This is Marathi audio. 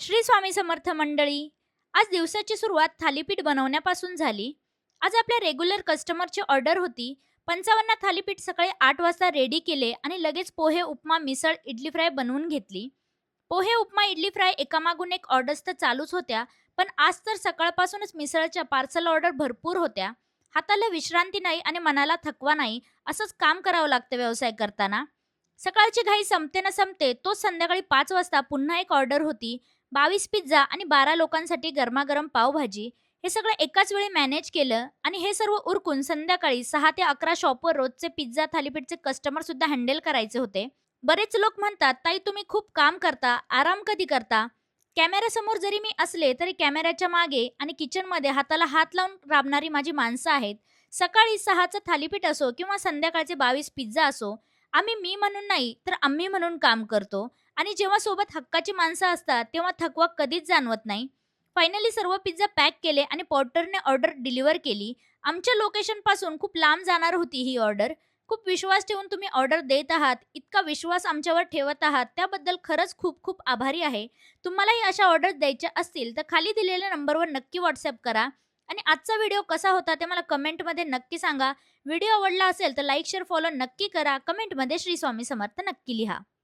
श्री स्वामी समर्थ मंडळी. आज दिवसाची सुरुवात थालीपीठ बनवण्यापासून झाली. आज आपल्या रेग्युलर कस्टमरची ऑर्डर होती. 55 थालीपीठ सकाळी 8 वाजता रेडी केले आणि लगेच पोहे, उपमा, मिसळ, इडली फ्राय बनवून घेतली. पोहे, उपमा, इडली फ्राय एकामागून एक ऑर्डर्स तर चालूच होत्या, पण आज तर सकाळपासूनच मिसळच्या पार्सल ऑर्डर भरपूर होत्या. हाताला विश्रांती नाही आणि मनाला थकवा नाही, असंच काम करावं लागतं व्यवसाय करताना. सकाळची घाई संपते ना संपते, तोच संध्याकाळी 5 वाजता पुन्हा एक ऑर्डर होती. 22 पिझ्झा आणि 12 लोकांसाठी गरमागरम पावभाजी. हे सगळं एकाच वेळी मॅनेज केलं आणि हे सर्व उरकून संध्याकाळी 6 ते 11 शॉपवर रोजचे पिझ्झा थालीपीठचे कस्टमर सुद्धा हँडल करायचे होते. बरेच लोक म्हणतात, "ताई तुम्ही खूप काम करता, आराम कधी करता?" कॅमेऱ्यासमोर जरी मी असले तरी कॅमेऱ्याच्या मागे आणि किचनमध्ये हाताला हात लावून राबणारी माझी माणसं आहेत. सकाळी 6चं थालीपीठ असो किंवा संध्याकाळचे 22 पिझ्झा असो, आम्ही मी म्हणून नाही तर आम्ही म्हणून काम करतो. आणि जेव्हा सोबत हक्काची माणसं असतात तेव्हा थकवा कधीच जाणवत नाही. फायनली सर्व पिझ्झा पॅक केले आणि पॉर्टरने ऑर्डर डिलिव्हर केली. आमच्या लोकेशनपासून खूप लांब जाणार होती ही ऑर्डर. खूप विश्वास ठेवून तुम्ही ऑर्डर देत आहात. इतका विश्वास आमच्यावर ठेवत आहात त्याबद्दल खरंच खूप खूप आभारी आहे. तुम्हालाही अशा ऑर्डर द्यायच्या असतील तर खाली दिलेल्या नंबरवर नक्की व्हॉट्सअप करा. आणि आजचा व्हिडिओ कसा होता ते मला कमेंटमध्ये नक्की सांगा. व्हिडिओ आवडला असेल तर लाईक, शेअर, फॉलो नक्की करा. कमेंटमध्ये श्री स्वामी समर्थ नक्की लिहा.